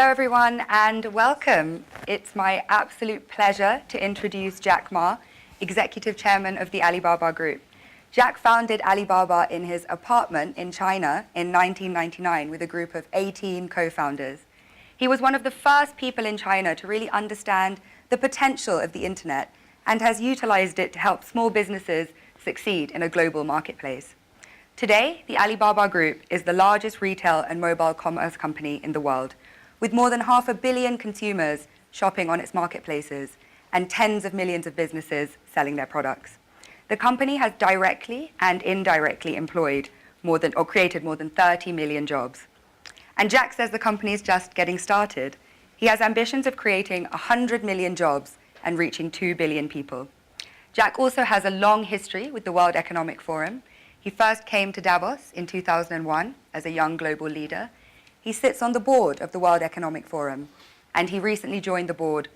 Hello everyone and welcome. It's my absolute pleasure to introduce Jack Ma, Executive Chairman of the Alibaba Group. Jack founded Alibaba in his apartment in China in 1999 with a group of 18 co-founders. He was one of the first people in China to really understand the potential of the internet and has utilized it to help small businesses succeed in a global marketplace. Today, the Alibaba Group is the largest retail and mobile commerce company in the world, with more than 500 million consumers shopping on its marketplaces and tens of millions of businesses selling their products. The company has directly and indirectly employed created more than 30 million jobs. And Jack says the company is just getting started. He has ambitions of creating 100 million jobs and reaching 2 billion people. Jack also has a long history with the World Economic Forum. He first came to Davos in 2001 as a young global leader. He sits on the board of the World Economic Forum, and he recently joined the board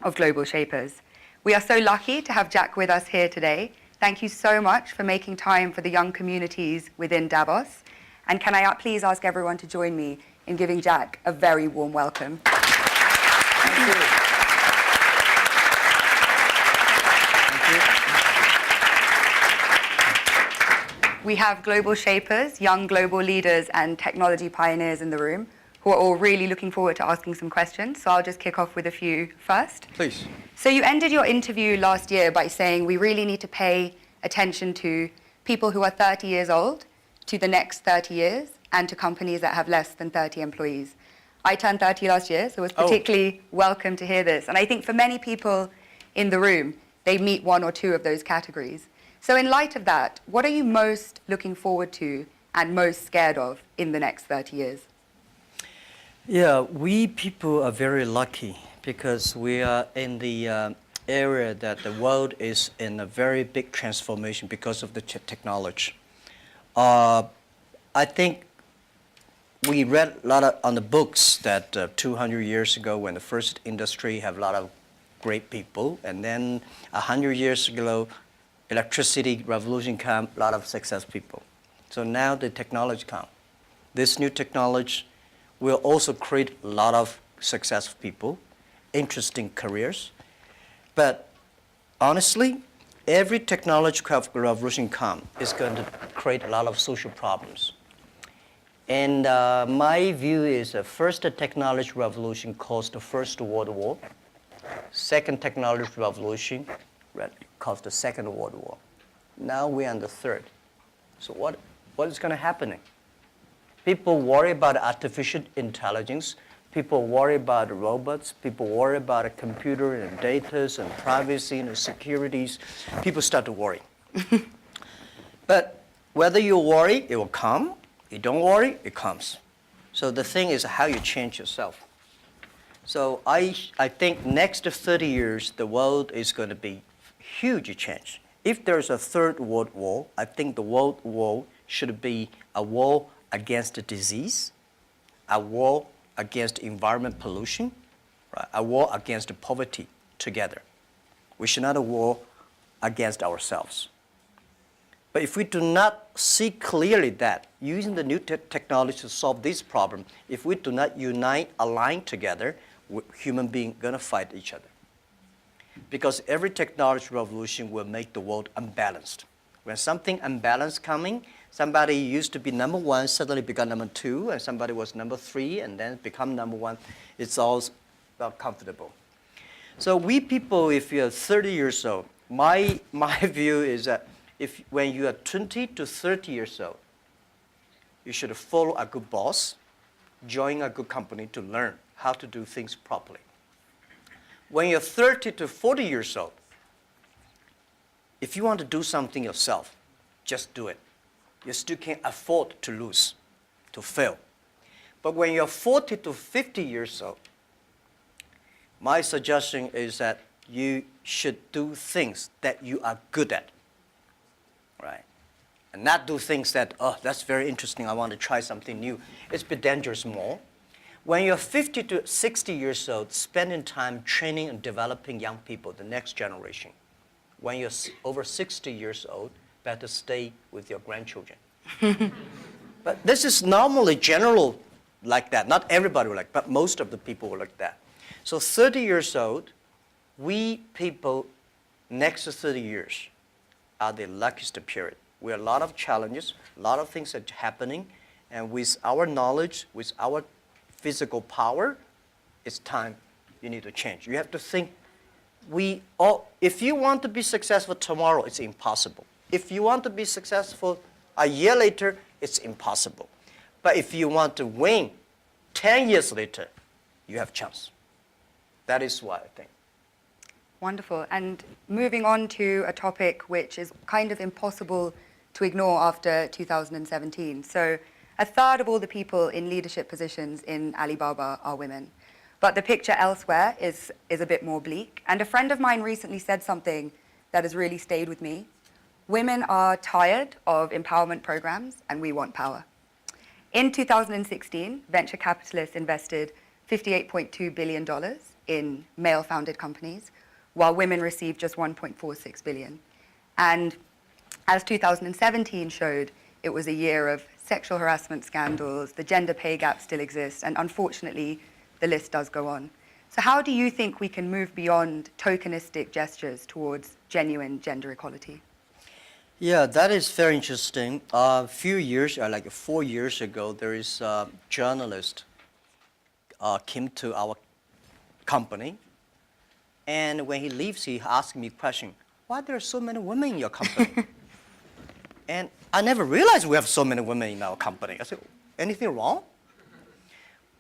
of Global Shapers. We are so lucky to have Jack with us here today. Thank you so much for making time for the young communities within Davos. And can I please ask everyone to join me in giving Jack a very warm welcome. Thank you. We have global shapers, young global leaders, and technology pioneers in the room who are all really looking forward to asking some questions. So I'll just kick off with a few first. Please. So you ended your interview last year by saying we really need to pay attention to people who are 30 years old, to the next 30 years, and to companies that have less than 30 employees. I turned 30 last year, so it was particularly welcome to hear this. And I think for many people in the room, they meet one or two of those categories. So in light of that, what are you most looking forward to and most scared of in the next 30 years? Yeah, we people are very lucky because we are in the area that the world is in a very big transformation because of the technology. I think we read a lot on the books that 200 years ago when the first industry have a lot of great people, and then 100 years ago, electricity revolution come, a lot of successful people. So now the technology come. This new technology will also create a lot of successful people, interesting careers. But honestly, every technological revolution come is going to create a lot of social problems. And my view is the first technology revolution caused the First World War. Second technology revolution caused the Second World War. Now we're on the third. So what is going to happen? People worry about artificial intelligence. People worry about robots. People worry about a computer and data and privacy and securities. People start to worry. But whether you worry, it will come. You don't worry, it comes. So the thing is how you change yourself. So I think next 30 years, the world is going to be huge change. If there's a third world war, I think the world war should be a war against the disease, a war against environment pollution, right? A war against poverty together. We should not a war against ourselves. But if we do not see clearly that using the new technology to solve this problem, if we do not unite, align together, human beings are going to fight each other. Because every technology revolution will make the world unbalanced. When something unbalanced coming, somebody used to be number one, suddenly become number two, and somebody was number three, and then become number one. It's all not comfortable. So we people, if you're 30 years old, my view is that when you are 20 to 30 years old, you should follow a good boss, join a good company to learn how to do things properly. When you're 30 to 40 years old, if you want to do something yourself, just do it. You still can't afford to lose, to fail. But when you're 40 to 50 years old, my suggestion is that you should do things that you are good at, right? And not do things that, oh, that's very interesting, I want to try something new. It's a bit dangerous more. When you're 50 to 60 years old, spending time training and developing young people, the next generation. When you're over 60 years old, better stay with your grandchildren. But this is normally general like that. Not everybody would like, but most of the people were like that. So 30 years old, we people next to 30 years are the luckiest period. We have a lot of challenges, a lot of things are happening, and with our knowledge, with our physical power, it's time you need to change. You have to think, if you want to be successful tomorrow, it's impossible. If you want to be successful a year later, it's impossible. But if you want to win 10 years later, you have a chance. That is what I think. Wonderful. And moving on to a topic which is kind of impossible to ignore after 2017. So a third of all the people in leadership positions in Alibaba are women. But the picture elsewhere is a bit more bleak. And a friend of mine recently said something that has really stayed with me. Women are tired of empowerment programs, and we want power. In 2016, venture capitalists invested $58.2 billion in male-founded companies, while women received just $1.46 billion. And as 2017 showed, it was a year of sexual harassment scandals, the gender pay gap still exists, and unfortunately, the list does go on. So how do you think we can move beyond tokenistic gestures towards genuine gender equality? Yeah, that is very interesting. A few years, like 4 years ago, there is a journalist came to our company, and when he leaves, he asked me a question, why there are so many women in your company? And I never realized we have so many women in our company. I said, anything wrong?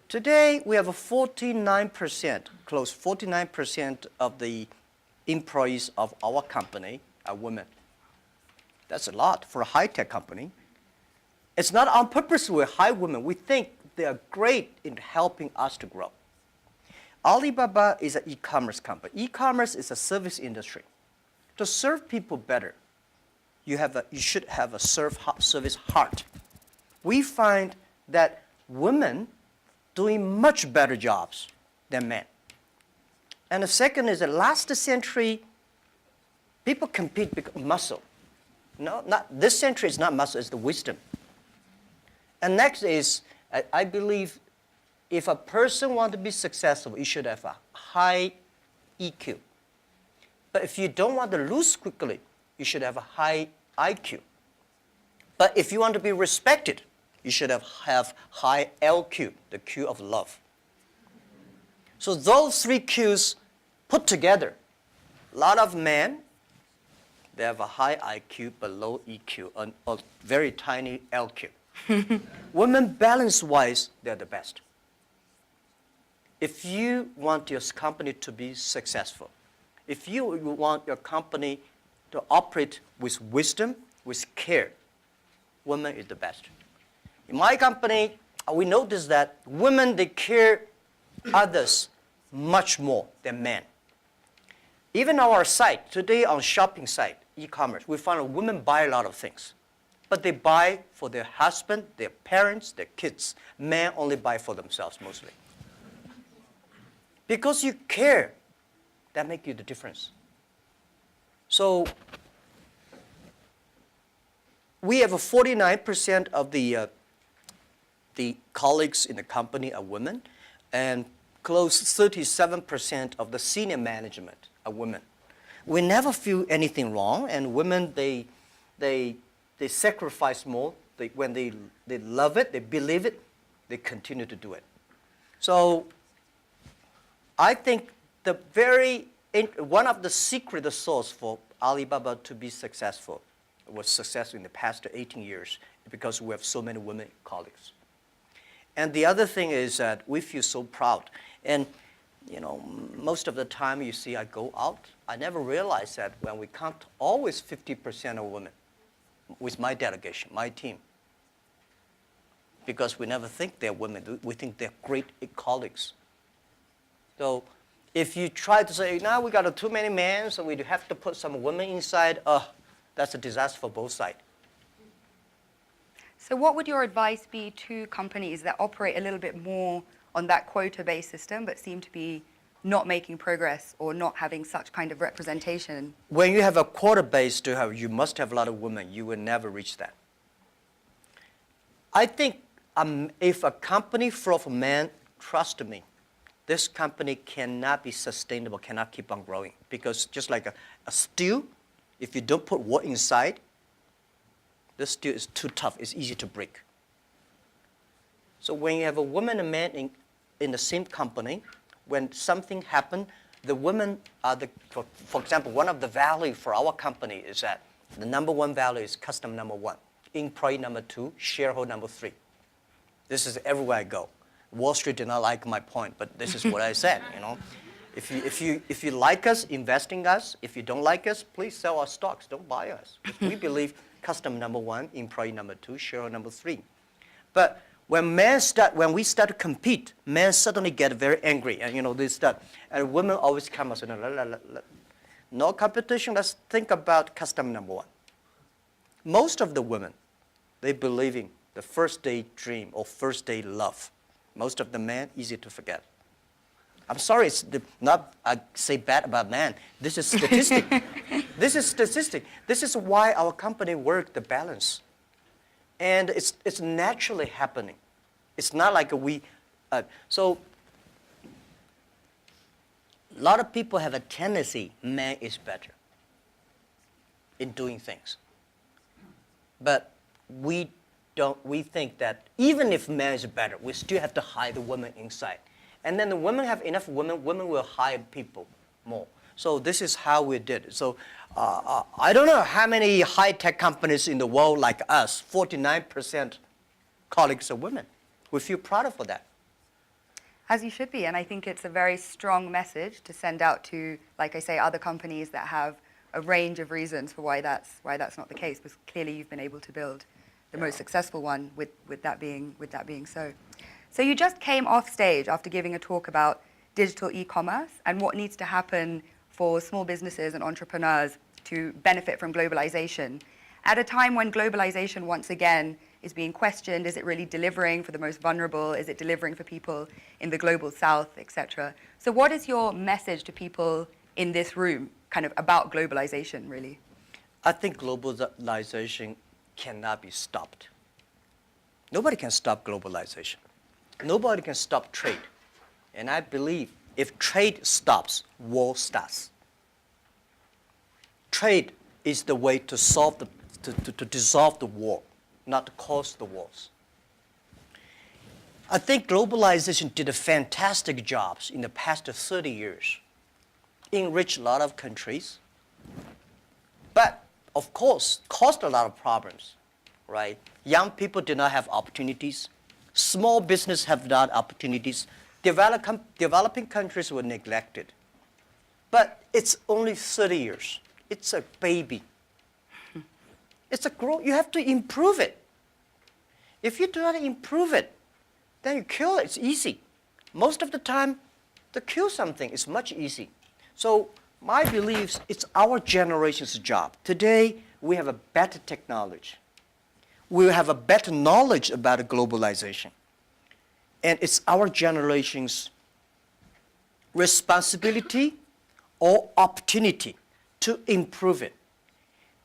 Today, we have a 49%, close 49% of the employees of our company are women. That's a lot for a high-tech company. It's not on purpose we hire women. We think they are great in helping us to grow. Alibaba is an e-commerce company. E-commerce is a service industry. To serve people better, you should have a service heart. We find that women doing much better jobs than men. And the second is that last century, people compete because of muscle. No, not this century is not muscle, it's the wisdom. And next is, I believe, if a person wants to be successful, you should have a high EQ. But if you don't want to lose quickly, you should have a high IQ. But if you want to be respected, you should have high LQ, the Q of love. So those three Qs put together, a lot of men, they have a high IQ but low EQ, and a very tiny LQ. Women, balance-wise, they're the best. If you want your company to be successful, if you want your company to operate with wisdom, with care, women is the best. In my company, we noticed that women, they care others much more than men. Even on our site, today on shopping site, e-commerce, we find women buy a lot of things. But they buy for their husband, their parents, their kids. Men only buy for themselves mostly. Because you care, that makes you the difference. So we have 49% of the colleagues in the company are women, and close 37% of the senior management are women. We never feel anything wrong, and women, they sacrifice more. When they love it, they believe it, they continue to do it. So I think one of the secret sauce for Alibaba to be successful was successful in the past 18 years because we have so many women colleagues. And the other thing is that we feel so proud. And most of the time you see I go out, I never realized that when we count always 50% of women with my delegation, my team. Because we never think they're women, we think they're great colleagues. So if you try to say, now we got too many men, so we have to put some women inside, that's a disaster for both sides. So what would your advice be to companies that operate a little bit more on that quota-based system but seem to be not making progress or not having such kind of representation? When you have a quota-based, you must have a lot of women. You will never reach that. I think if a company full of men, trust me, this company cannot be sustainable, cannot keep on growing. Because just like a steel, if you don't put wood inside, the steel is too tough, it's easy to break. So when you have a woman and man in the same company, when something happens, the women are for example, one of the values for our company is that the number one value is customer number one, employee number two, shareholder number three. This is everywhere I go. Wall Street did not like my point, but this is what I said, you know. If you like us, invest in us. If you don't like us, please sell our stocks, don't buy us. We believe customer number one, employee number two, shareholder number three. But when we start to compete, men suddenly get very angry, and and women always come and say, no competition, let's think about customer number one. Most of the women, they believe in the first day dream or first day love. Most of the men, easy to forget. I'm sorry, it's not I say bad about men. This is statistic. This is statistic. This is why our company works the balance. And it's naturally happening. It's not like so a lot of people have a tendency, man is better in doing things. But we think that even if man is better, we still have to hire the woman inside. And then the women have enough women will hire people more. So this is how we did it. So I don't know how many high-tech companies in the world like us, 49% colleagues are women. We feel proud for that. As you should be, and I think it's a very strong message to send out to, like I say, other companies that have a range of reasons for why that's not the case, because clearly you've been able to build the most successful one with that being so. So you just came off stage after giving a talk about digital e-commerce and what needs to happen for small businesses and entrepreneurs to benefit from globalization. At a time when globalization once again is being questioned, is it really delivering for the most vulnerable? Is it delivering for people in the global south, etc.? So what is your message to people in this room kind of about globalization, really? I think globalization cannot be stopped. Nobody can stop globalization. Nobody can stop trade. And I believe if trade stops, war starts. Trade is the way to solve to dissolve the war, not to cause the wars. I think globalization did a fantastic job in the past 30 years. Enriched a lot of countries, but of course, caused a lot of problems, right? Young people did not have opportunities. Small business have not opportunities. Developing countries were neglected. But it's only 30 years. It's a baby. It's a growth. You have to improve it. If you do not improve it, then you kill it. It's easy. Most of the time, to kill something is much easier. So my belief, it's our generation's job. Today, we have a better technology. We have a better knowledge about globalization. And it's our generation's responsibility or opportunity to improve it.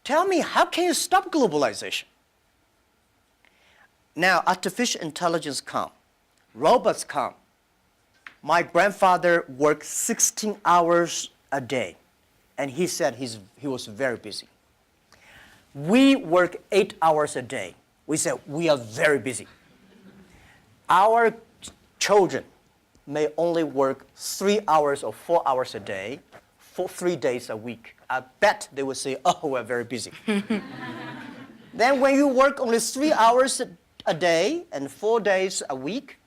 Tell me, how can you stop globalization? Now, artificial intelligence come, robots come. My grandfather worked 16 hours a day, and he said he was very busy. We work 8 hours a day. We said we are very busy. Our children may only work 3 hours or 4 hours a day for 3 days a week. I bet they will say, oh, we're very busy. Then when you work only 3 hours a day and 4 days a week,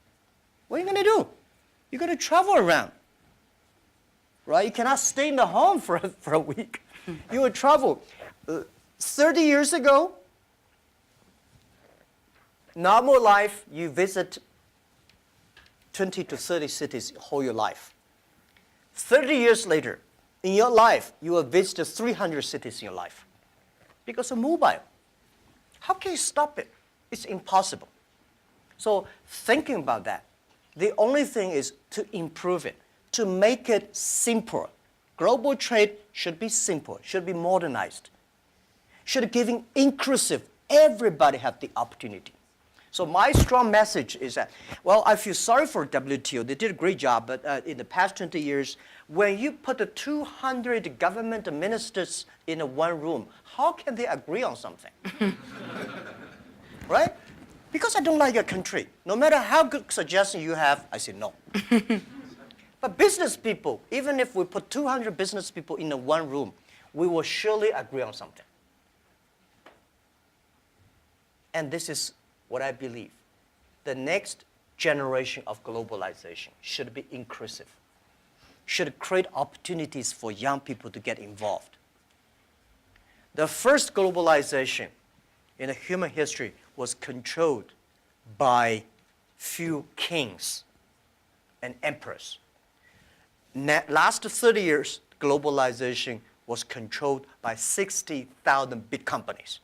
what are you going to do? You're going to travel around, right? You cannot stay in the home for a week. You will travel. 30 years ago, normal life, you visit 20 to 30 cities whole your life. 30 years later, in your life, you will visit 300 cities in your life because of mobile. How can you stop it? It's impossible. So thinking about that, the only thing is to improve it, to make it simpler. Global trade should be simple, should be modernized, should be giving inclusive. Everybody have the opportunity. So my strong message is that, well, I feel sorry for WTO. They did a great job, but in the past 20 years, when you put the 200 government ministers in one room, how can they agree on something? Right? Because I don't like your country. No matter how good suggestion you have, I say no. But business people, even if we put 200 business people in one room, we will surely agree on something. And this is what I believe. The next generation of globalization should be inclusive, should create opportunities for young people to get involved. The first globalization in human history was controlled by few kings and emperors. Last 30 years, globalization was controlled by 60,000 big companies.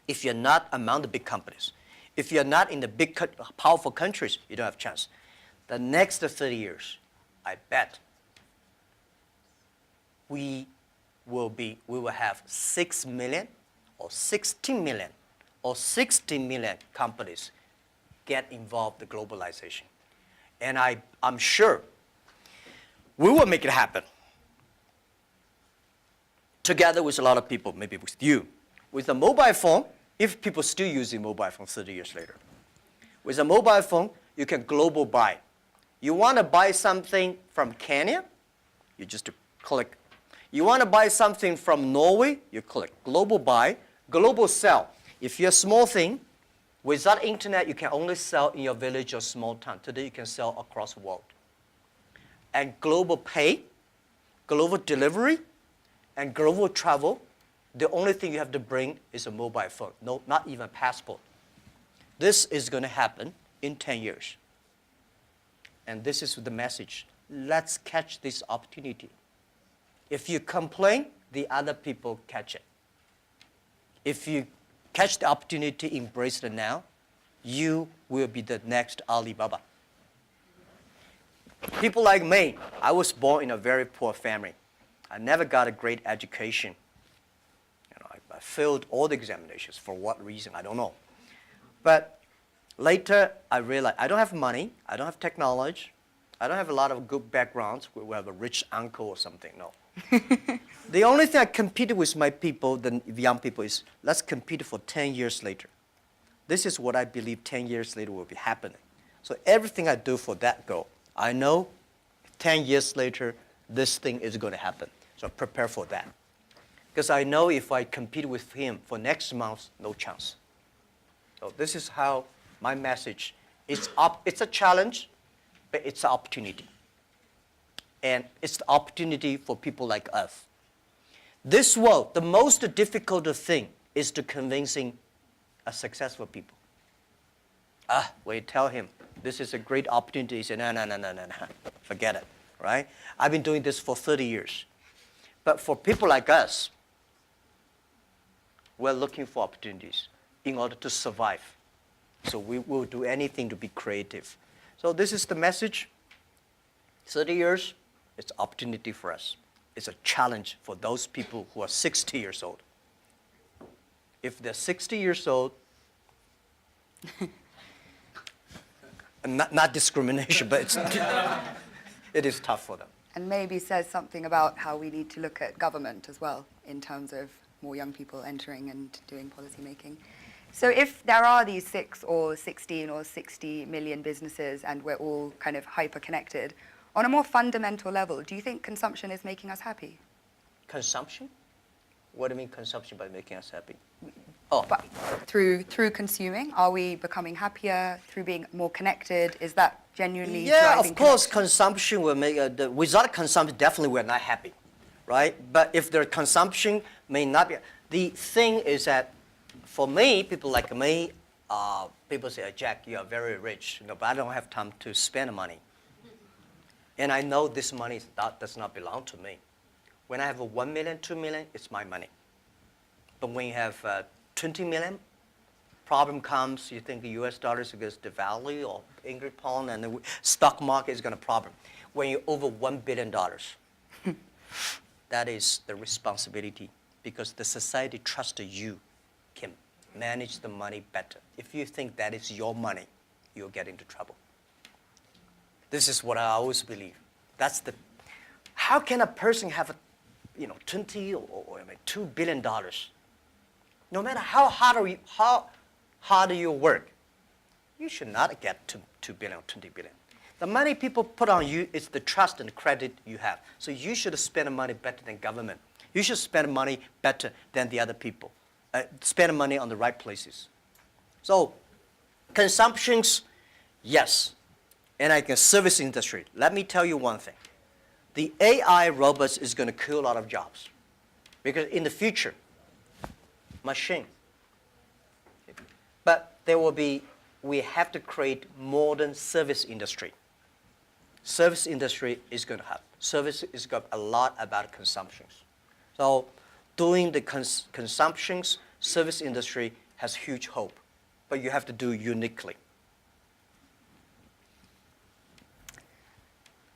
If you're not among the big companies, if you're not in the big, powerful countries, you don't have a chance. The next 30 years, I bet we will have 6 million or 16 million or 60 million companies get involved in globalization. And I'm sure we will make it happen. Together with a lot of people, maybe with you. With a mobile phone, if people still using mobile phone 30 years later. With a mobile phone, you can global buy. You want to buy something from Kenya, you just click. You want to buy something from Norway, you click. Global buy, global sell. If you're a small thing, without internet, you can only sell in your village or small town. Today, you can sell across the world. And global pay, global delivery, and global travel, the only thing you have to bring is a mobile phone, no, not even a passport. This is going to happen in 10 years. And this is the message. Let's catch this opportunity. If you complain, the other people catch it. If you catch the opportunity, embrace it now, you will be the next Alibaba. People like me, I was born in a very poor family. I never got a great education. I failed all the examinations. For what reason, I don't know. But later, I realized I don't have money. I don't have technology. I don't have a lot of good backgrounds. We have a rich uncle or something. No. The only thing I competed with my people, the young people, is let's compete for 10 years later. This is what I believe 10 years later will be happening. So everything I do for that goal, I know 10 years later, this thing is going to happen. So prepare for that. Because I know if I compete with him for next month, no chance. So this is how my message is. It's a challenge, but it's an opportunity. And it's the opportunity for people like us. This world, the most difficult thing is to convincing a successful people. When you tell him, this is a great opportunity, he says, no, forget it, right? I've been doing this for 30 years. But for people like us, we're looking for opportunities in order to survive. So we will do anything to be creative. So this is the message. 30 years, it's an opportunity for us. It's a challenge for those people who are 60 years old. If they're 60 years old, not discrimination, but it is tough for them. And maybe says something about how we need to look at government as well in terms of more young people entering and doing policy making. So if there are these 6 or 16 or 60 million businesses and we're all kind of hyper-connected, on a more fundamental level, do you think consumption is making us happy? Consumption? What do you mean consumption by making us happy? But through consuming, are we becoming happier through being more connected? Is that genuinely driving of course, connection? consumption will make, without consumption, definitely we're not happy, right? But if the consumption may not be, the thing is that for me, people like me, people say, Jack, you are very rich, but I don't have time to spend money. And I know this money does not belong to me. When I have 1 million, 2 million, it's my money. But when you have 20 million, problem comes, you think the US dollar is going to devalue or English pound and the stock market is going to problem. When you're over $1 billion, that is the responsibility because the society trusts you, Kim. manage the money better. If you think that is your money, you'll get into trouble. This is what I always believe. How can a person have 20 or $2 billion? No matter how hard you work, you should not get $2 billion or $20 billion. The money people put on you is the trust and credit you have. So you should spend money better than government. You should spend money better than the other people. Spend money on the right places. So consumptions, yes. And like a service industry, let me tell you one thing. The AI robots is going to kill a lot of jobs. Because in the future, machine. But we have to create modern service industry. Service industry is going to have. Service is got a lot about consumptions. So doing the consumptions, service industry has huge hope. But you have to do uniquely.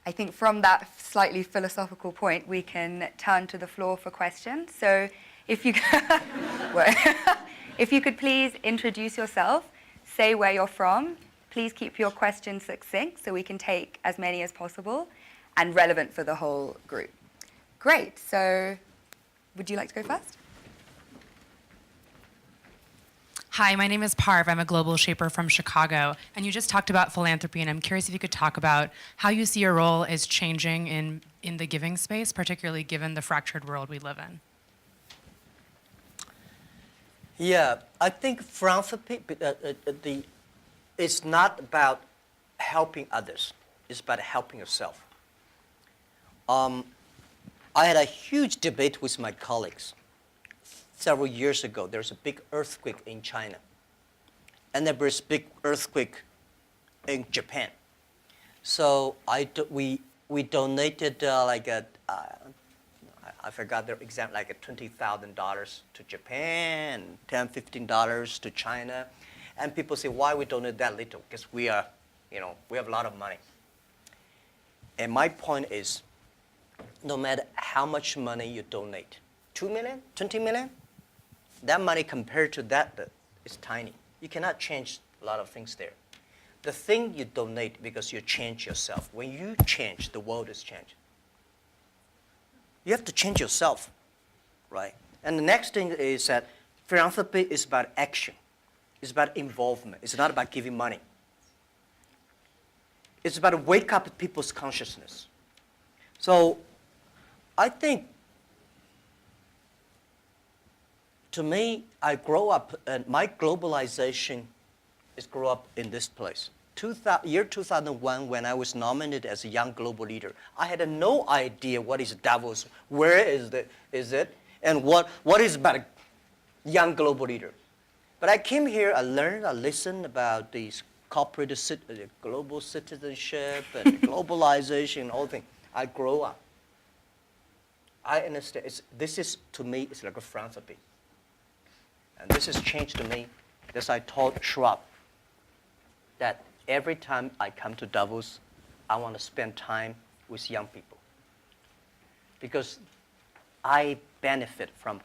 I think from that slightly philosophical point, we can turn to the floor for questions. So if you if you could please introduce yourself, say where you're from, please keep your questions succinct so we can take as many as possible and relevant for the whole group. Great. So would you like to go first? Hi, my name is Parv. I'm a global shaper from Chicago. And you just talked about philanthropy, and I'm curious if you could talk about how you see your role is changing in the giving space, particularly given the fractured world we live in. Yeah, I think philanthropy, it's not about helping others. It's about helping yourself. I had a huge debate with my colleagues. Several years ago, there was a big earthquake in China. And there was a big earthquake in Japan. So we donated I forgot the exact, like $20,000 to Japan, $10, $15 to China. And people say, why we donate that little? Because we have a lot of money. And my point is, no matter how much money you donate, 2 million, 20 million, that money compared to that is tiny. You cannot change a lot of things there. The thing you donate because you change yourself. When you change, the world is changed. You have to change yourself, right? And the next thing is that philanthropy is about action. It's about involvement. It's not about giving money. It's about to wake up people's consciousness. So I think, to me, I grow up, and my globalization is grow up in this place. Year 2001, when I was nominated as a Young Global Leader, I had no idea what is Davos, where is it, and what is about a Young Global Leader. But I came here, I learned, I listened about these corporate global citizenship and globalization and all things. I grow up. I understand. This is, to me, it's like a philanthropy. And this has changed to me. This I told Schwab, that every time I come to Davos, I want to spend time with young people. Because I benefit from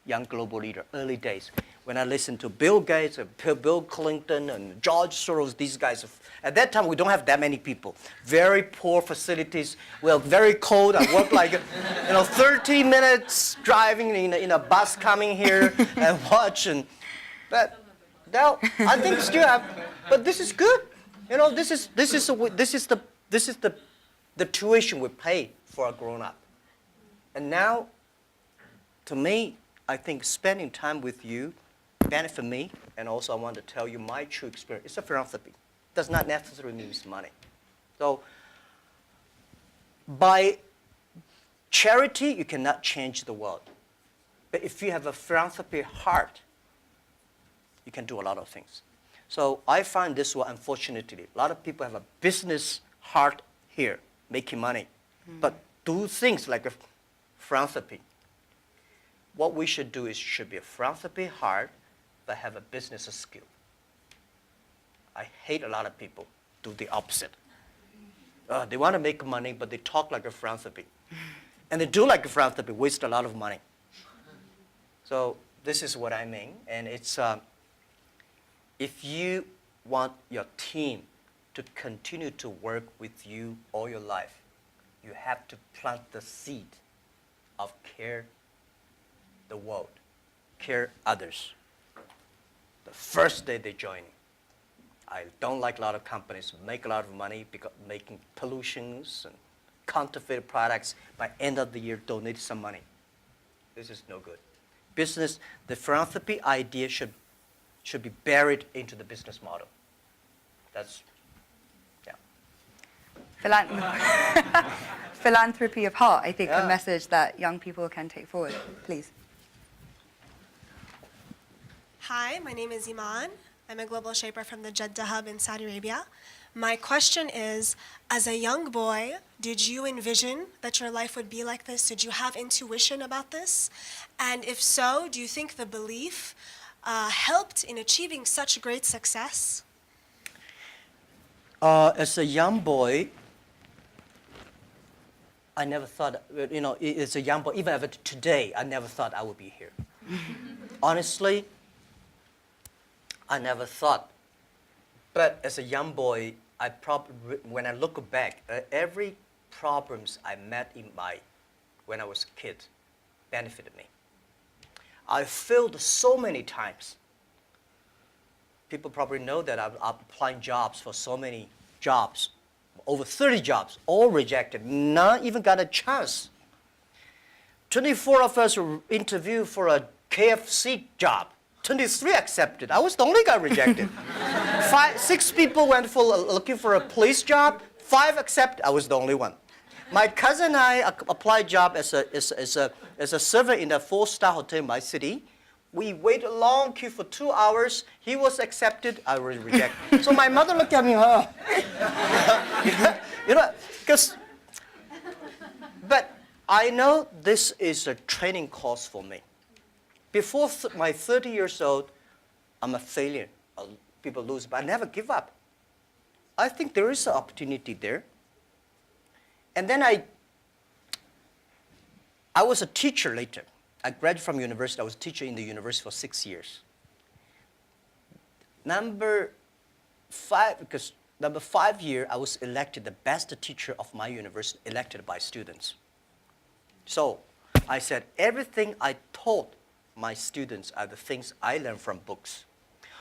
Young Global Leader early days. When I listen to Bill Gates, Bill Clinton, and George Soros, these guys, at that time we don't have that many people. Very poor facilities. Well, very cold. I work like 30 minutes driving in a bus coming here and watching. But now I think still have. But this is good. This is the tuition we pay for a grown up. And now, to me, I think spending time with you benefit me, and also I want to tell you my true experience. It's a philanthropy. It does not necessarily mean money. So, by charity, you cannot change the world. But if you have a philanthropy heart, you can do a lot of things. So I find this one, unfortunately, a lot of people have a business heart here, making money, but do things like a philanthropy. What we should do is should be a philanthropy heart, but have a business skill. I hate a lot of people do the opposite. They want to make money, but they talk like a philanthropy. And they do like a philanthropy, waste a lot of money. So this is what I mean. And it's, if you want your team to continue to work with you all your life, you have to plant the seed of care the world, care others. The first day they join. I don't like a lot of companies make a lot of money because making pollutions and counterfeit products. By end of the year, donate some money. This is no good. Business, the philanthropy idea should be buried into the business model. That's, yeah. Philanthropy of heart, I think, Yeah. a message that young people can take forward. Please. Hi, my name is Iman. I'm a global shaper from the Jeddah Hub in Saudi Arabia. My question is, as a young boy, did you envision that your life would be like this? Did you have intuition about this? And if so, do you think the belief helped in achieving such great success? As a young boy, I never thought, as a young boy, even today, I never thought I would be here. Honestly, I never thought. But as a young boy, when I look back, every problems I met when I was a kid benefited me. I failed so many times. People probably know that I'm applying jobs for so many jobs, over 30 jobs, all rejected, not even got a chance. 24 of us were interviewed for a KFC job. 23 accepted. I was the only guy rejected. 6 people went for looking for a police job. 5 accepted. I was the only one. My cousin and I applied job as a server in a 4-star hotel in my city. We waited a long queue for 2 hours. He was accepted. I was rejected. So my mother looked at me, but I know this is a training course for me. Before my 30 years old, I'm a failure. People lose, but I never give up. I think there is an opportunity there. And then I was a teacher later. I graduated from university. I was a teacher in the university for 6 years. Number 5 year, I was elected the best teacher of my university, elected by students. So I said, everything I taught my students are the things I learned from books.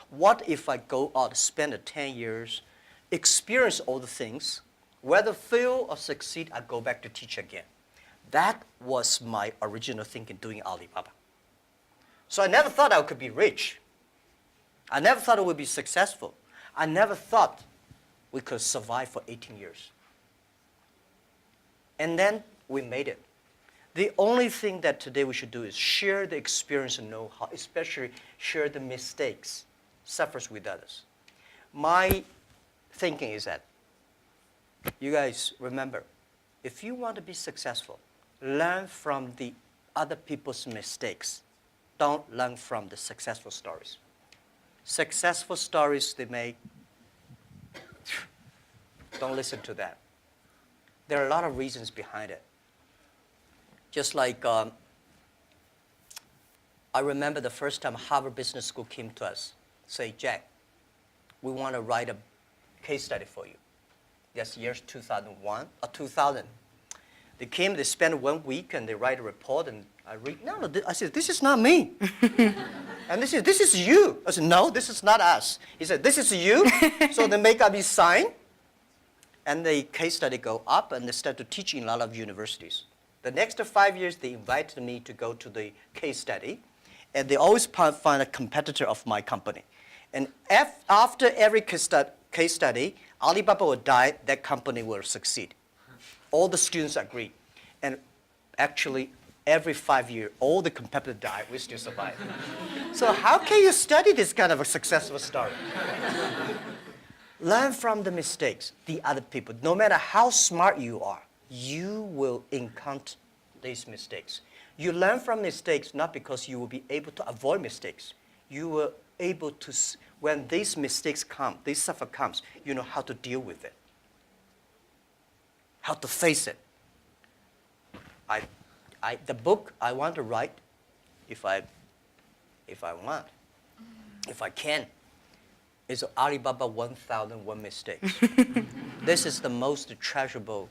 What if I go out, spend 10 years, experience all the things, whether fail or succeed, I go back to teach again. That was my original thinking doing Alibaba. So I never thought I could be rich. I never thought I would be successful. I never thought we could survive for 18 years. And then we made it. The only thing that today we should do is share the experience and know-how, especially share the mistakes, suffers with others. My thinking is that, you guys remember, if you want to be successful, learn from the other people's mistakes. Don't learn from the successful stories. Successful stories they make, don't listen to that. There are a lot of reasons behind it. Just like I remember the first time Harvard Business School came to us, say, Jack, we want to write a case study for you. That's years 2001 or 2000. They came, they spent 1 week, and they write a report, and I read, I said, this is not me. And they said, this is you. I said, no, this is not us. He said, this is you. So they make up his sign, and the case study go up, and they start to teach in a lot of universities. The next 5 years, they invited me to go to the case study, and they always find a competitor of my company. And after every case study, Alibaba will die, that company will succeed. All the students agree. And actually, every 5 years, all the competitors die, we still survive. So how can you study this kind of a successful story? Learn from the mistakes, the other people. No matter how smart you are, you will encounter these mistakes. You learn from mistakes not because you will be able to avoid mistakes. You will able to, when these mistakes come, this suffer comes, you know how to deal with it, how to face it. The book I want to write, if I if I want, if I can, is Alibaba 1001 mistakes. This is the most treasurable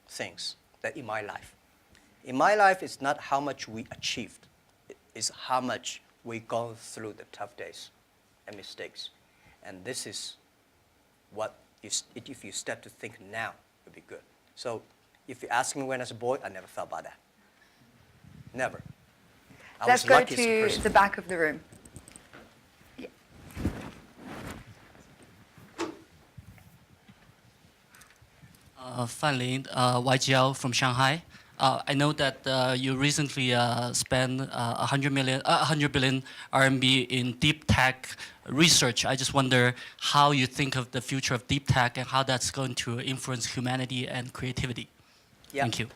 things that in my life. In my life, it's not how much we achieved. It's how much we gone through the tough days and mistakes. And this is what, if you start to think now, it would be good. So if you ask me when I was a boy, I never thought about that. Never. I Let's was go lucky as a to person. the back of the room. Yeah. Fan Lin, YGL from Shanghai. I know that you recently spent 100 billion RMB in deep tech research. I just wonder how you think of the future of deep tech and how that's going to influence humanity and creativity. Yeah. Thank you.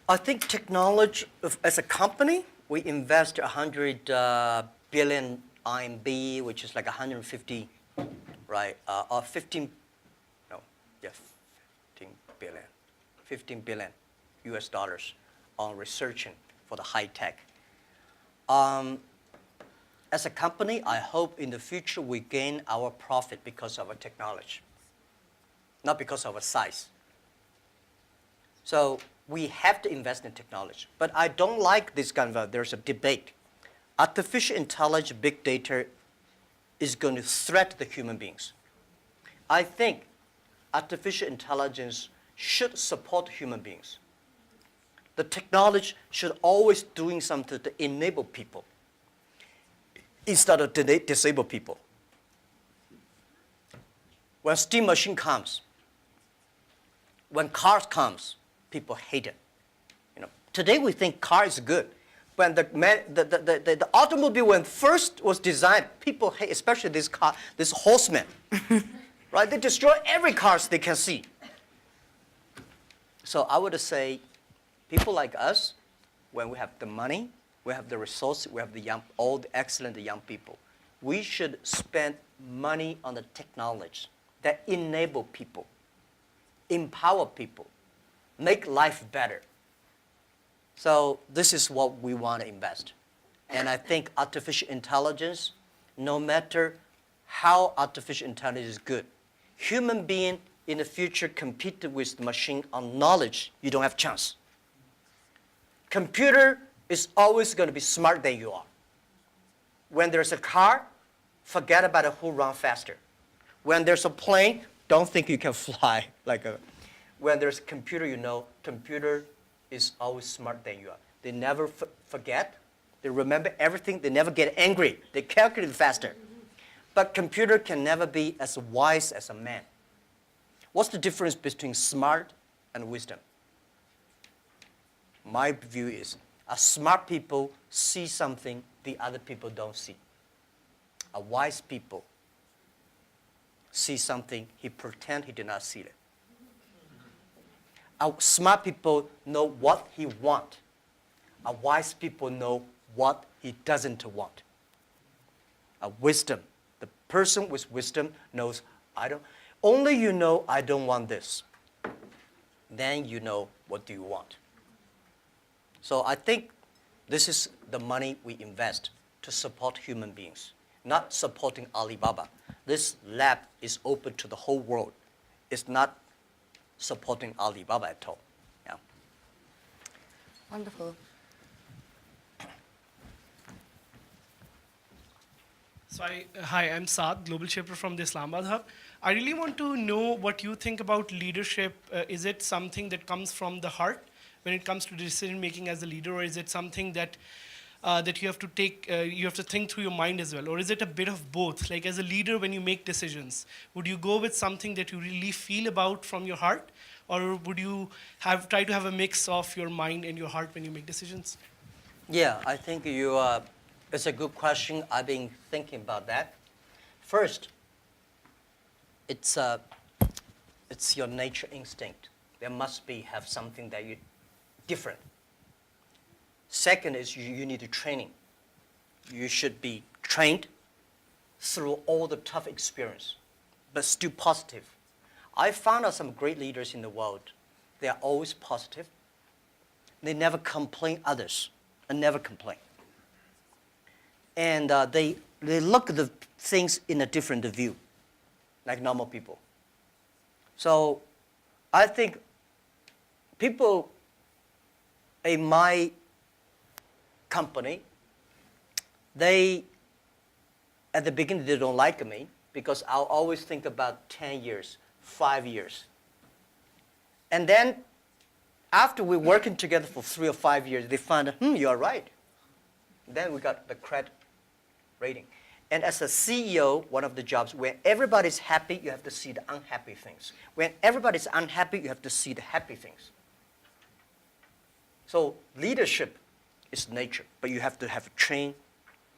I think technology, as a company, we invest 100 billion RMB, which is like 150, right? Or 15, no, yeah, 15 billion US dollars on researching for the high tech. As a company, I hope in the future we gain our profit because of our technology, not because of our size. So we have to invest in technology. But I don't like this kind of, there's a debate. Artificial intelligence, big data is going to threaten the human beings. I think artificial intelligence should support human beings. The technology should always doing something to enable people instead of disable people. When steam machine comes, when cars comes, people hate it. You know, today we think car is good. When the automobile when first was designed, people hate, especially this car, this horseman, right? They destroy every car they can see. So I would say, people like us, when we have the money, we have the resources, we have the young, all the excellent young people, we should spend money on the technology that enable people, empower people, make life better. So this is what we want to invest. And I think artificial intelligence, no matter how artificial intelligence is good, human being in the future compete with the machine on knowledge, you don't have chance. Computer is always going to be smarter than you are. When there's a car, forget about who runs faster. When there's a plane, don't think you can fly like a. When there's a computer, you know, computer is always smarter than you are. They never forget. They remember everything. They never get angry. They calculate faster. But computer can never be as wise as a man. What's the difference between smart and wisdom? My view is, a smart people see something the other people don't see. A wise people see something, he pretend he did not see it. A smart people know what he want. A wise people know what he doesn't want. A wisdom, the person with wisdom knows, only you know I don't want this. Then you know what do you want. So I think this is the money we invest to support human beings, not supporting Alibaba. This lab is open to the whole world. It's not supporting Alibaba at all. Yeah. Wonderful. So hi, I'm Saad, Global Shaper from the Islamabad Hub. I really want to know what you think about leadership. Is it something that comes from the heart when it comes to decision making as a leader, or is it something that that you have to take, you have to think through your mind as well, or is it a bit of both? Like as a leader, when you make decisions, would you go with something that you really feel about from your heart, or would you try to have a mix of your mind and your heart when you make decisions? Yeah, I think it's a good question. I've been thinking about that. First, it's your nature instinct. There must have something that you different. Second is you need a training. You should be trained through all the tough experience, but still positive. I found out some great leaders in the world. They are always positive. They never complain others. and never complain. And they look at the things in a different view, like normal people. So I think people in my company, at the beginning, they don't like me because I'll always think about 10 years, 5 years. And then after we're working together for 3 or 5 years, they find, you're right. Then we got the credit rating. And as a CEO, one of the jobs, when everybody's happy, you have to see the unhappy things. When everybody's unhappy, you have to see the happy things. So leadership is nature, but you have to have train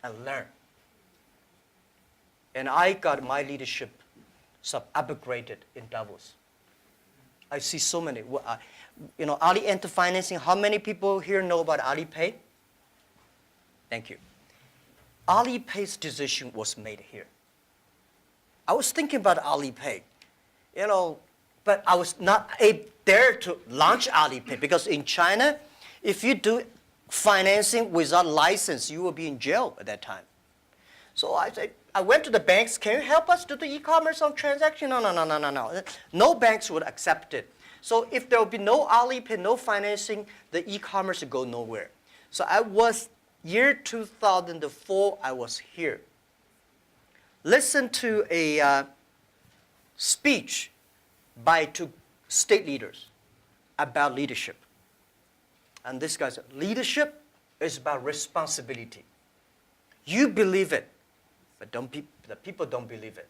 and learn. And I got my leadership upgraded in Davos. I see so many. Ali Enter Financing, how many people here know about Alipay? Thank you. Alipay's decision was made here. I was thinking about Alipay, but I was not there to launch Alipay because in China, if you do financing without license, you will be in jail at that time. So I went to the banks, can you help us do the e-commerce on transaction? No. No banks would accept it. So if there will be no Alipay, no financing, the e-commerce would go nowhere. So year 2004, I was here. Listen to a speech by 2 state leaders about leadership. And this guy said, leadership is about responsibility. You believe it, but the people don't believe it.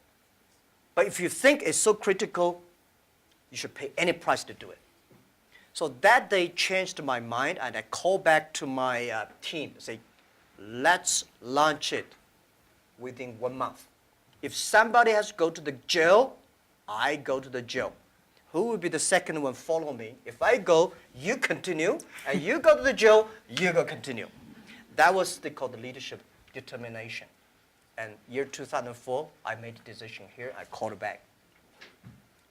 But if you think it's so critical, you should pay any price to do it. So that day changed my mind, and I called back to my team and say, let's launch it within 1 month. If somebody has to go to the jail, I go to the jail. Who will be the second one follow me? If I go, you continue, and you go to the jail, you go continue. That was they called the leadership determination. And year 2004, I made a decision here, I called it back.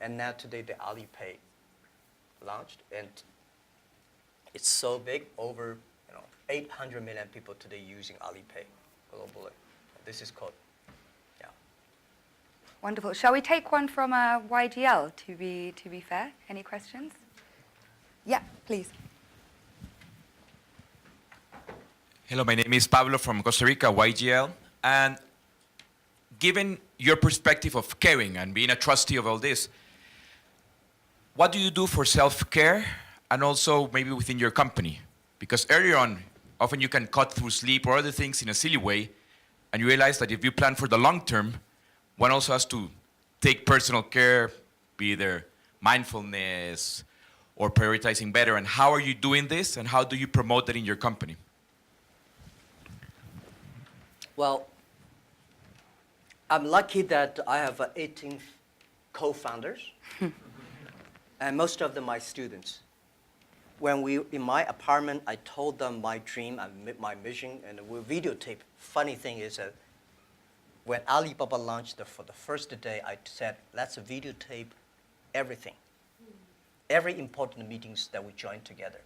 And now today the Alipay launched, and it's so big, over 800 million people today using Alipay globally. This is called, Wonderful. Shall we take one from YGL to be fair? Any questions? Yeah, please. Hello, my name is Pablo from Costa Rica, YGL. And given your perspective of caring and being a trustee of all this, what do you do for self-care and also maybe within your company? Because earlier on, often you can cut through sleep or other things in a silly way, and you realize that if you plan for the long term, one also has to take personal care, be either mindfulness or prioritizing better. And how are you doing this, and how do you promote that in your company? Well, I'm lucky that I have 18 co-founders, and most of them my students. When in my apartment, I told them my dream and my mission, and we videotape. Funny thing is that when Alibaba launched for the first day, I said, let's videotape everything. Every important meetings that we join together.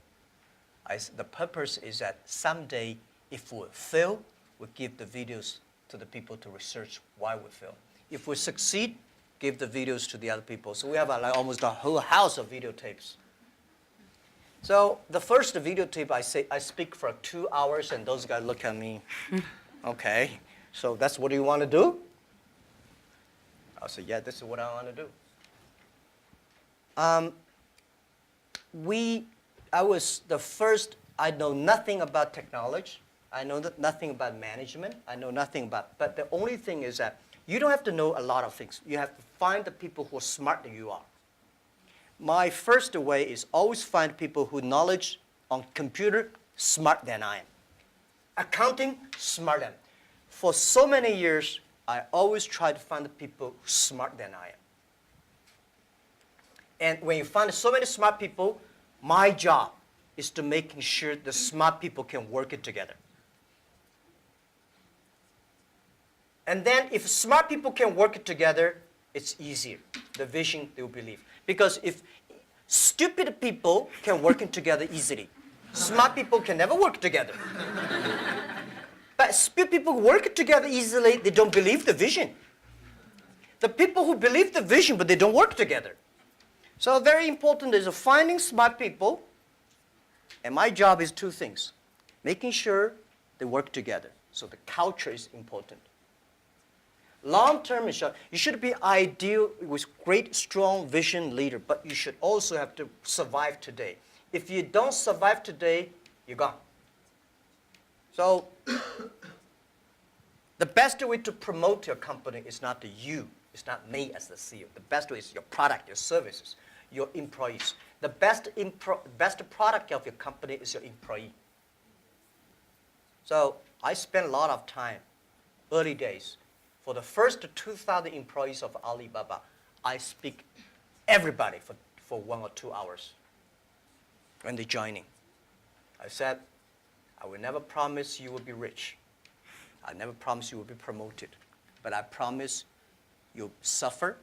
The purpose is that someday, if we fail, we give the videos to the people to research why we fail. If we succeed, give the videos to the other people. So we have almost a whole house of videotapes. So the first videotape, I speak for 2 hours, and those guys look at me, okay. So that's what you want to do? I said, yeah, this is what I want to do. I was the first, I know nothing about technology. I know nothing about management. I know nothing about, but the only thing is that you don't have to know a lot of things. You have to find the people who are smarter than you are. My first way is always find people who knowledge on computer smarter than I am. Accounting, smarter than. For so many years, I always try to find the people smarter than I am. And when you find so many smart people, my job is to making sure the smart people can work it together. And then if smart people can work it together, it's easier. The vision, they will believe. Because if stupid people can work it together easily, Smart people can never work together. But smart people work together easily, they don't believe the vision. The people who believe the vision, but they don't work together. So very important is finding smart people, and my job is two things. Making sure they work together. So the culture is important. Long term, you should be ideal with great, strong vision leader, but you should also have to survive today. If you don't survive today, you're gone. So the best way to promote your company is not you. It's not me as the CEO. The best way is your product, your services, your employees. The best product of your company is your employee. So I spent a lot of time, early days. For the first 2,000 employees of Alibaba, I speak everybody for 1 or 2 hours when they're joining. I said, I will never promise you will be rich. I never promise you will be promoted. But I promise you'll suffer.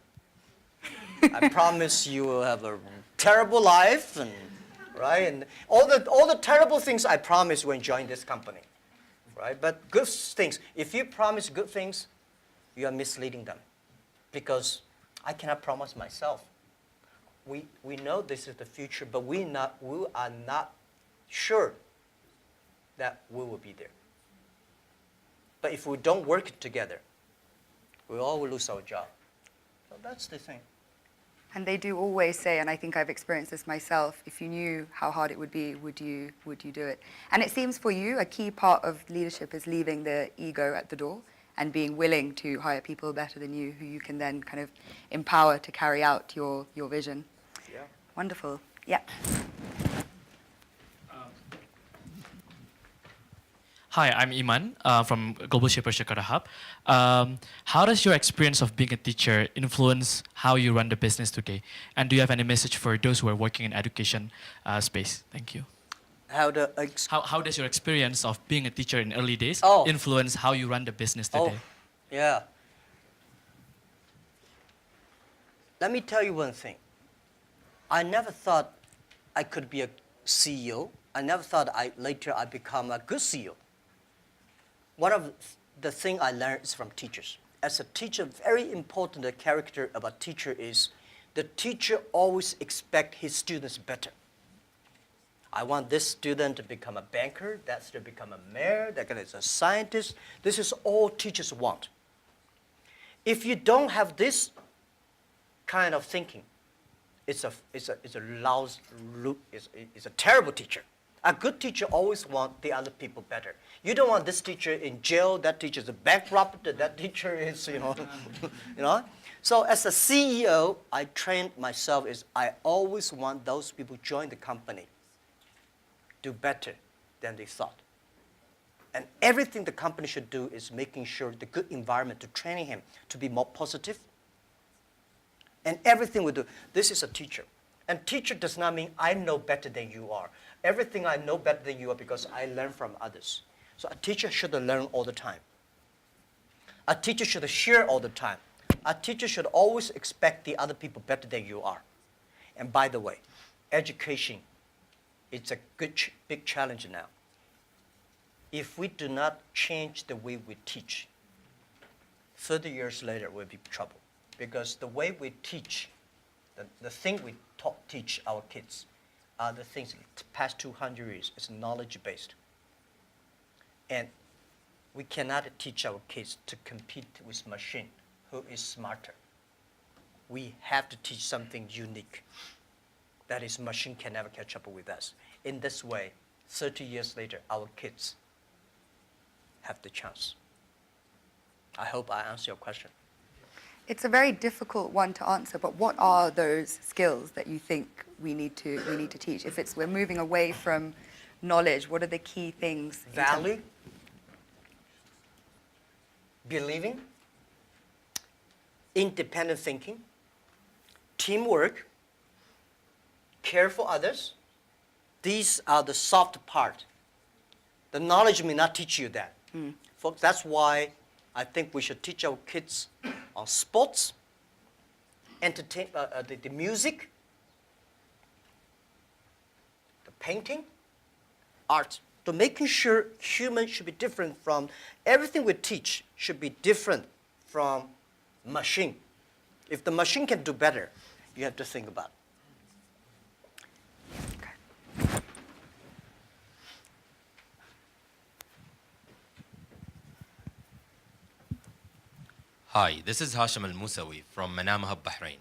I promise you will have a terrible life, and right, and all the terrible things I promise when you join this company, right? But good things. If you promise good things, you are misleading them, because I cannot promise myself. We know this is the future, but we are not sure that we will be there. But if we don't work together, we all will lose our job. So that's the thing. And they do always say, and I think I've experienced this myself, if you knew how hard it would be, would you do it? And it seems for you, a key part of leadership is leaving the ego at the door and being willing to hire people better than you, who you can then kind of empower to carry out your vision. Yeah. Wonderful. Yeah. Hi, I'm Iman from Global Shaper Jakarta Hub. How does your experience of being a teacher influence how you run the business today? And do you have any message for those who are working in education space? Thank you. How How does your experience of being a teacher in early days Oh. influence how you run the business today? Yeah. Let me tell you one thing. I never thought I could be a CEO. I never thought later I'd become a good CEO. One of the things I learned is from teachers. As a teacher, very important character of a teacher is the teacher always expects his students better. I want this student to become a banker, that student to become a mayor, that guy is a scientist. This is all teachers want. If you don't have this kind of thinking, it's a terrible teacher. A good teacher always wants the other people better. You don't want this teacher in jail, that teacher is a bankrupt, that teacher is, you know. So as a CEO, I trained myself is I always want those people who join the company do better than they thought. And everything the company should do is making sure the good environment to training him to be more positive. And everything we do, this is a teacher. And teacher does not mean I know better than you are. Everything I know better than you are because I learn from others. So a teacher should learn all the time. A teacher should share all the time. A teacher should always expect the other people better than you are. And by the way, education, it's a big challenge now. If we do not change the way we teach, 30 years later we'll be in trouble. Because the way we teach, the thing we teach our kids are the things the past 200 years is knowledge-based. And we cannot teach our kids to compete with machine who is smarter. We have to teach something unique. That is, machine can never catch up with us. In this way, 30 years later, our kids have the chance. I hope I answered your question. It's a very difficult one to answer, but what are those skills that you think we need to teach? If we're moving away from knowledge, what are the key things? Value, believing, independent thinking, teamwork, care for others. These are the soft part. The knowledge may not teach you that. Folks, that's why I think we should teach our kids on sports, the music, the painting, art, to making sure humans should be different from everything we teach should be different from machine. If the machine can do better, you have to think about it. Hi, this is Hashim Al-Musawi from Manama Hub, Bahrain.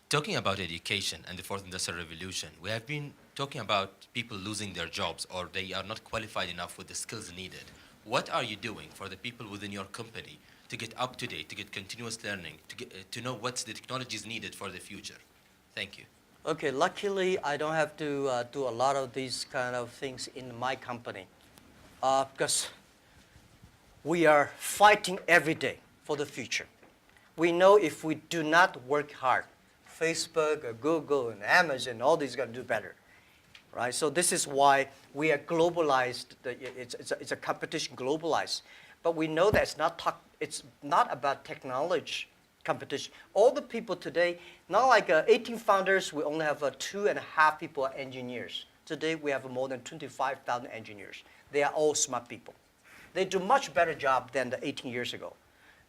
Talking about education and the fourth industrial revolution, we have been talking about people losing their jobs or they are not qualified enough with the skills needed. What are you doing for the people within your company to get up to date, to get continuous learning, to know what's the technologies needed for the future? Thank you. Okay, luckily I don't have to do a lot of these kind of things in my company because we are fighting every day for the future. We know if we do not work hard, Facebook or Google and Amazon, all these are going to do better, right? So this is why we are globalized. It's a competition globalized. But we know that it's not about technology competition. All the people today, not like 18 founders, we only have 2.5 people are engineers. Today we have more than 25,000 engineers. They are all smart people. They do much better job than the 18 years ago.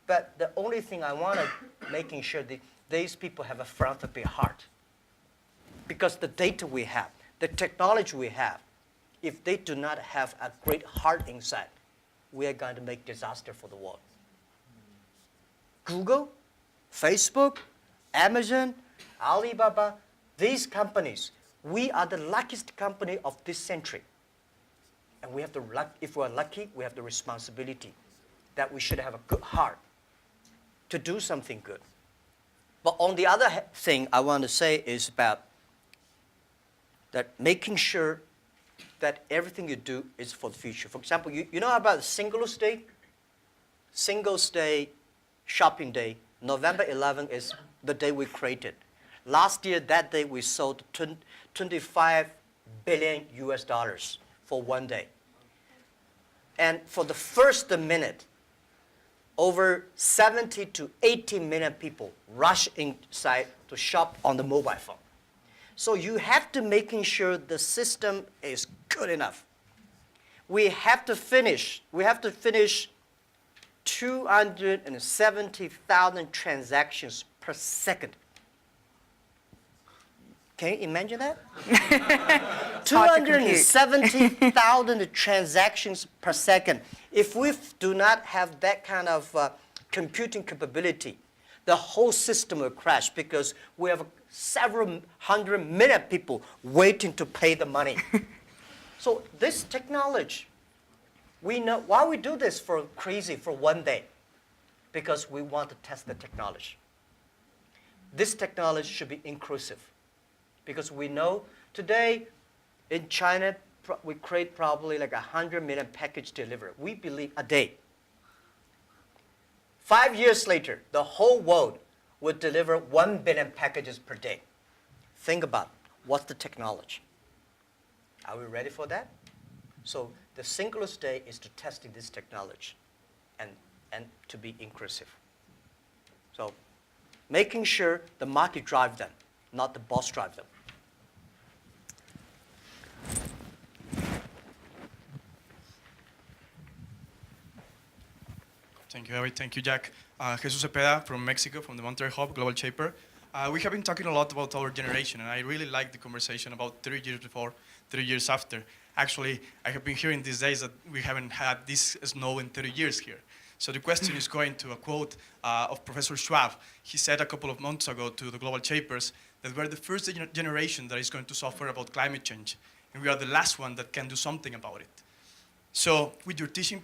But the only thing I want to making sure that these people have a philanthropy heart. Because the data we have, the technology we have, if they do not have a great heart inside, we are going to make disaster for the world. Google, Facebook, Amazon, Alibaba, these companies, we are the luckiest company of this century. And we have the if we're lucky, we have the responsibility that we should have a good heart to do something good. But on the other thing I want to say is about that making sure that everything you do is for the future. For example, you know about Singles Day? Singles Day, shopping day, November 11th is the day we created. Last year, that day, we sold 25 billion US dollars for one day. And for the first minute, over 70 to 80 million people rush inside to shop on the mobile phone. So you have to making sure the system is good enough. We have to finish 270,000 transactions per second. Can you imagine that? 270,000 transactions per second. If we do not have that kind of computing capability, the whole system will crash because we have several 100 million people waiting to pay the money. So this technology, we know why we do this for one day, because we want to test the technology. This technology should be inclusive. Because we know today in China, we create probably like 100 million package delivery. We believe a day. 5 years later, the whole world would deliver 1 billion packages per day. Think about what's the technology. Are we ready for that? So the Singles Day is to testing this technology and to be inclusive. So making sure the market drive them, not the boss drive them. Thank you, Harry. Thank you, Jack. Jesus Cepeda from Mexico, from the Monterrey Hub, Global Shaper. We have been talking a lot about our generation, and I really like the conversation about 30 years before, 30 years after. Actually, I have been hearing these days that we haven't had this snow in 30 years here. So the question is going to a quote of Professor Schwab. He said a couple of months ago to the Global Shapers that we're the first generation that is going to suffer about climate change, and we are the last one that can do something about it. So with your teaching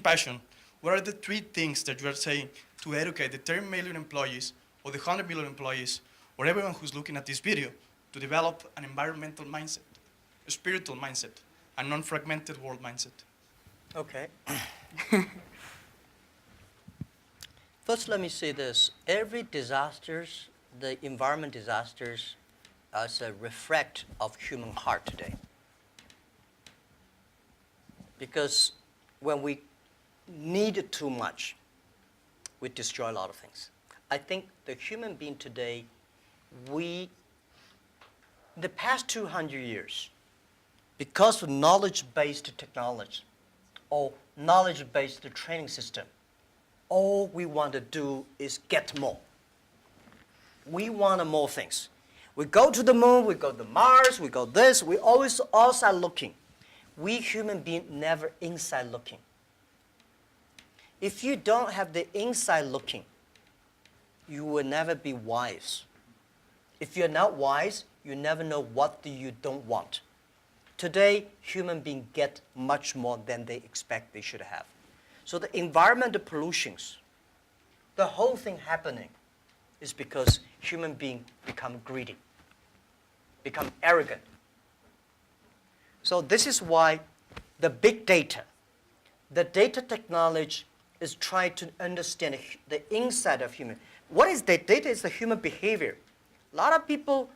passion, what are the 3 things that you are saying to educate the 10 million employees or the 100 million employees or everyone who's looking at this video to develop an environmental mindset, a spiritual mindset, a non-fragmented world mindset? Okay. First, let me say this. Every disasters, the environment disasters, is a reflect of human heart today. Because when we need too much, we destroy a lot of things. I think the human being today, the past 200 years, because of knowledge-based technology or knowledge-based training system, all we want to do is get more. We want more things. We go to the moon, we go to Mars, we go this, we always outside looking. We human beings never inside looking. If you don't have the inside looking, you will never be wise. If you're not wise, you never know what you don't want. Today, human beings get much more than they expect they should have. So the environmental pollutions, the whole thing happening is because human beings become greedy, become arrogant. So this is why the big data, the data technology is trying to understand the inside of human. What is data? Data is the human behavior. A lot of people,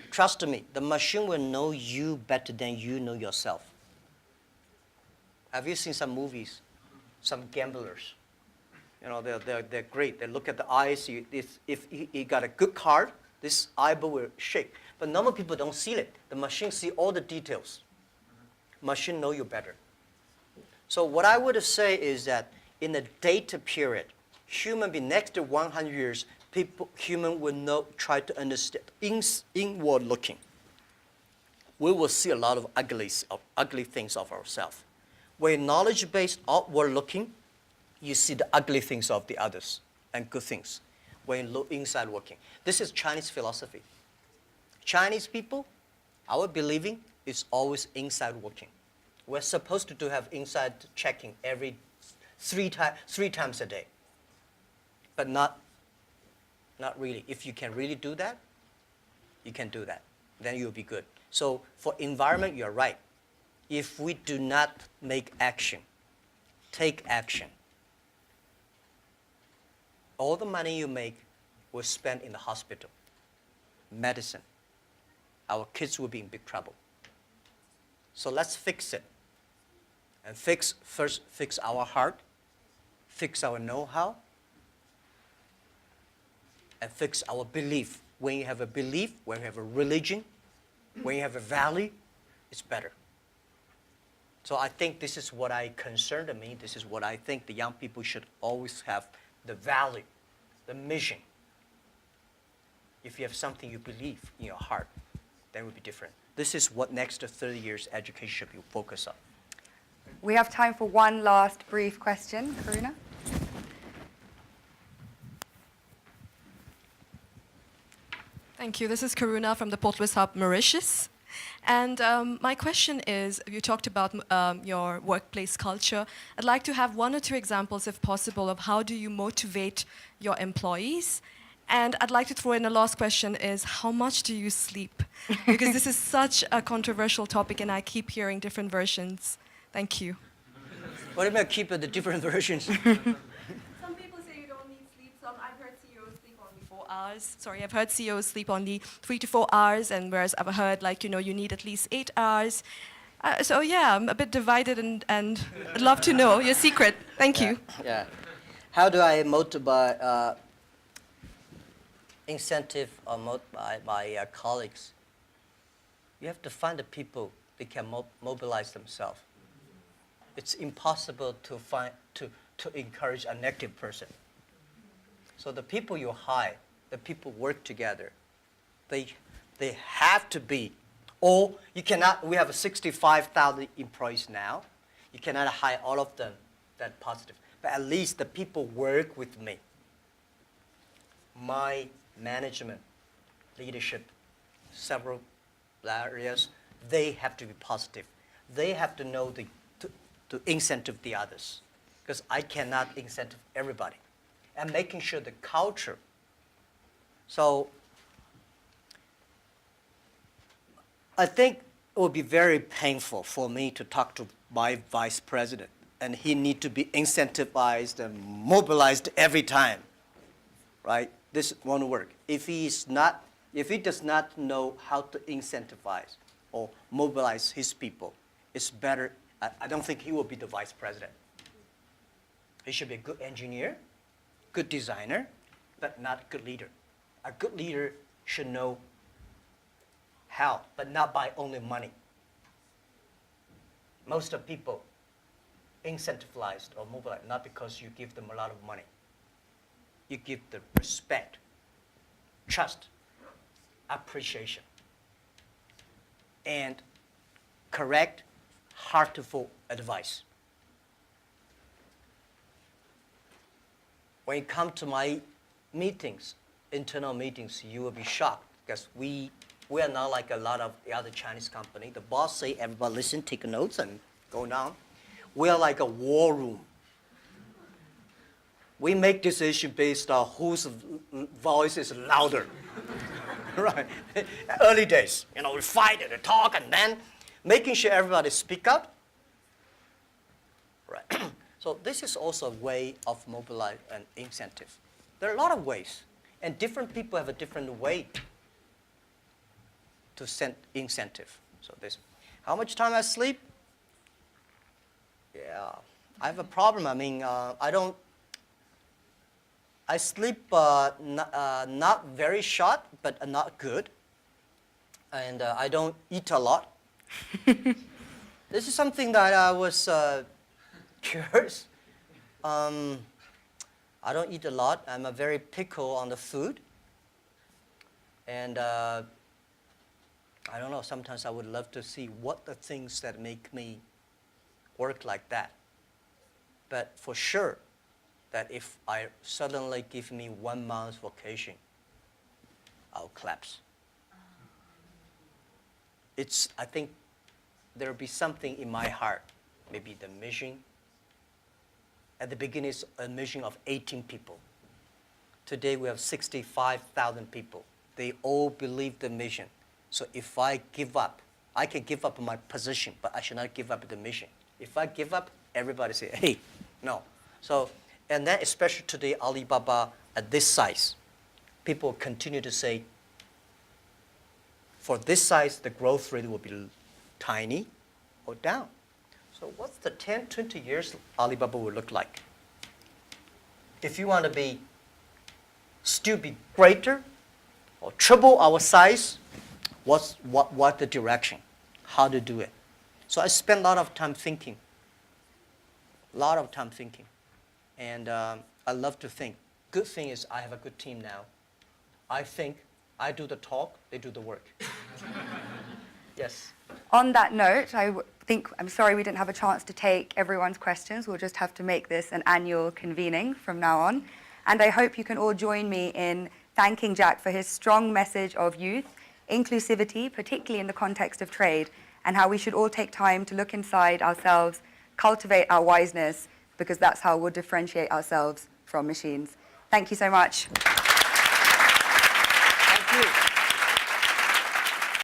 trust me, the machine will know you better than you know yourself. Have you seen some movies? Some gamblers. You know, they're great. They look at the eyes. If he got a good card, this eyeball will shake. But normal people don't see it. The machine see all the details. Machine know you better. So what I would say is that in the data period, human being next to 100 years, human will try to understand inward looking. We will see a lot of ugly things of ourselves. When knowledge-based outward looking, you see the ugly things of the others and good things. When you look inside looking. This is Chinese philosophy. Chinese people, our believing is always inside looking. We're supposed to have inside checking every three times a day. But not really. If you can really do that, you can do that. Then you'll be good. So for environment, you're right. If we do not make action, take action, all the money you make will spend in the hospital, medicine. Our kids will be in big trouble. So let's fix it. And first fix our heart, fix our know-how, and fix our belief. When you have a belief, when you have a religion, when you have a value, it's better. So I think this is what concerned me. This is what I think the young people should always have, the value, the mission. If you have something you believe in your heart, then it will be different. This is what next 30 years education should be focused on. We have time for one last brief question. Karuna? Thank you. This is Karuna from the Port Louis Hub, Mauritius. And my question is, you talked about your workplace culture. I'd like to have one or two examples, if possible, of how do you motivate your employees. And I'd like to throw in a last question is, how much do you sleep? Because this is such a controversial topic and I keep hearing different versions. Thank you. What do you mean keep the different versions? Some people say you don't need sleep. I've heard CEOs sleep only 4 hours. I've heard CEOs sleep only 3 to 4 hours, and whereas I've heard you need at least 8 hours. So yeah, I'm a bit divided, and I'd love to know your secret. Thank you. Yeah. How do I motivate, incentive or motivate my colleagues? You have to find the people that can mobilize themselves. It's impossible to encourage a negative person. So the people you hire, the people work together, they have to be, or you cannot, we have 65,000 employees now, you cannot hire all of them that positive, but at least the people work with me. My management, leadership, several areas, they have to be positive. They have to know to incentive the others, because I cannot incentive everybody. And making sure the culture. So I think it would be very painful for me to talk to my vice president, and he need to be incentivized and mobilized every time, right? This won't work. If he does not know how to incentivize or mobilize his people, it's better. I don't think he will be the vice president. He should be a good engineer, good designer, but not a good leader. A good leader should help, but not by only money. Most of people incentivized or mobilized not because you give them a lot of money. You give them respect, trust, appreciation, and correct, heartful advice. When you come to my meetings, internal meetings, you will be shocked because we are not like a lot of the other Chinese company. The boss say, everybody listen, take notes, and go down. We are like a war room. We make decision based on whose voice is louder. Right? Early days, we fight and talk, and then making sure everybody speak up. Right. So this is also a way of mobilize and incentive. There are a lot of ways, and different people have a different way to send incentive. So this, how much time I sleep? Yeah, I have a problem. I mean, I sleep not very short, but not good. And I don't eat a lot. This is something that I was curious. I don't eat a lot. I'm a very picky on the food. And I don't know, sometimes I would love to see what the things that make me work like that. But for sure, that if I suddenly give me 1 month vacation, I'll collapse. I think there'll be something in my heart, maybe the mission. At the beginning, it's a mission of 18 people. Today, we have 65,000 people. They all believe the mission. So if I give up, I can give up my position, but I should not give up the mission. If I give up, everybody say, hey, no. So, and then especially today, Alibaba at this size, people continue to say, for this size, the growth rate will be tiny or down. So what's the 10, 20 years Alibaba will look like? If you want to still be greater or triple our size, what the direction? How to do it? So I spend a lot of time thinking. And I love to think. Good thing is I have a good team now. I think, I do the talk, they do the work. Yes. On that note, I'm sorry we didn't have a chance to take everyone's questions. We'll just have to make this an annual convening from now on. And I hope you can all join me in thanking Jack for his strong message of youth, inclusivity, particularly in the context of trade, and how we should all take time to look inside ourselves, cultivate our wiseness, because that's how we'll differentiate ourselves from machines. Thank you so much.